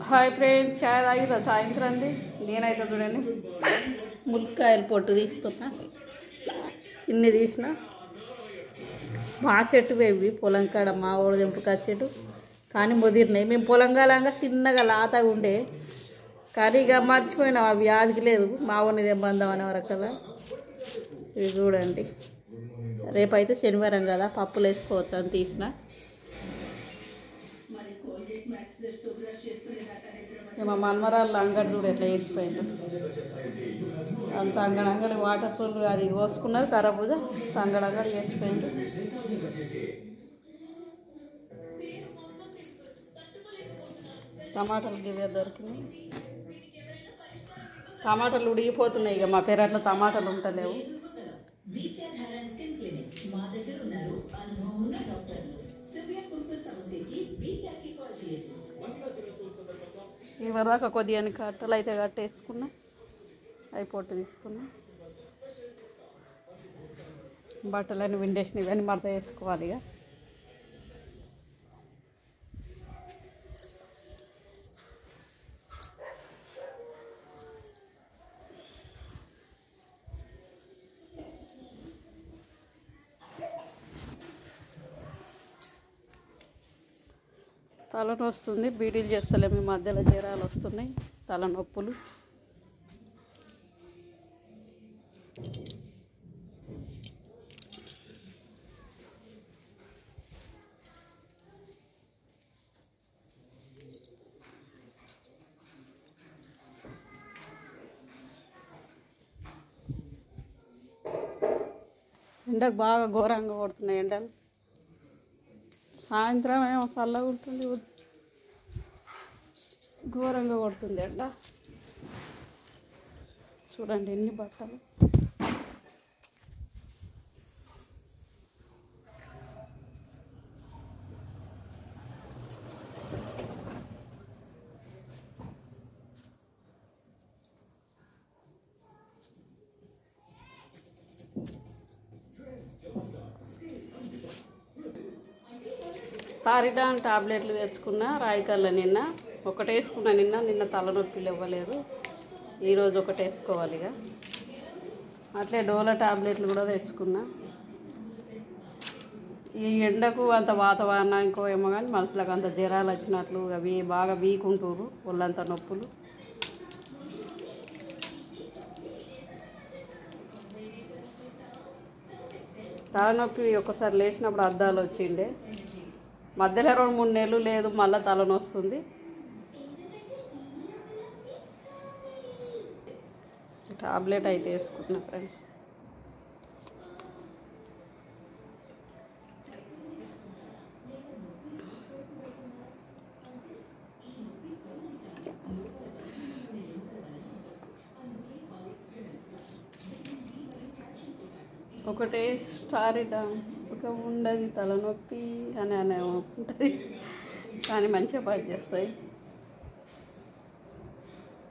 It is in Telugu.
హాయ్ ఫ్రెండ్స్, చాయ్ తాగిరా సాయంత్రంది. నేనైతే చూడండి ములక్కాయలు పొట్టు తీస్తున్నా. ఇన్ని తీసిన మా చెట్టు వేవి పొలం కాడ మా ఊరు దింపుకా చెట్టు కానీ ముదిరినాయి. మేము పొలం కాలంగా చిన్నగా లాతగా ఉండే కానీ ఇక మర్చిపోయినాం, అవి యాదికి లేదు. మా ఊరిని దెబ్బందాం అనేవారు కదా. ఇవి చూడండి, రేపైతే శనివారం కదా, పప్పులు వేసుకోవచ్చు అని తీసిన. మా మనమరాళ్ళు అంగడి చూడు ఎట్లా వేసిపోయిండు. అంత అంగడి వాటర్ ఫుల్ అది పోసుకున్నారు కరబూజ, అంగడి వేసిపోయిండు. టమాటాలు గివే దొరికినాయి. టమాటాలు ఉడిగిపోతున్నాయి. ఇక మా పెరట్లో టమాటాలు ఉంటలేవు. ఇవరిదాకా కొద్దిగా కట్టలు అయితే కట్టేసుకున్నా, అవి పొట్టు తీసుకున్నా. బట్టలన్నీ విండేసినవి, ఇవన్నీ మడత వేసుకోవాలి. ఇక తలనొప్పి వస్తుంది, బీడీలు చేస్తలేము. ఈ మధ్యలో జ్వరాలు వస్తున్నాయి, తలనొప్పులు. ఎండకు బాగా ఘోరంగా కొడుతున్నాయి ఎండలు. సాయంత్రం ఏమో చల్లగా ఉంటుంది, ఘోరంగా కొడుతుంది ఎండ. చూడండి ఎన్ని బట్టలు. సారిడాన్ టాబ్లెట్లు తెచ్చుకున్నా రాయికల్ల. నిన్న ఒకటి వేసుకున్నా, నిన్న తలనొప్పిలు ఇవ్వలేదు. ఈరోజు ఒకటి వేసుకోవాలి. ఇక అట్లే డోలో టాబ్లెట్లు కూడా తెచ్చుకున్నా. ఈ ఎండకు అంత వాతావరణానికో ఏమో కానీ మనుషులకు అంత జ్వరాలు వచ్చినట్లు, అవి బాగా వీక్ ఉంటురు, ఒళ్ళంతా నొప్పులు. తలనొప్పి ఒక్కసారి లేచినప్పుడు అద్దాలు వచ్చిండే, మధ్యలో 2-3 నెలలు లేదు, మళ్ళీ తలనొస్తుంది. టాబ్లెట్ అయితే వేసుకుంటున్నా ఫ్రెండ్స్. ఒకటే సారిడాన్ ఒక ఉండదు తలనొప్పి అని ఉంటుంది కానీ మంచిగా పని చేస్తాయి.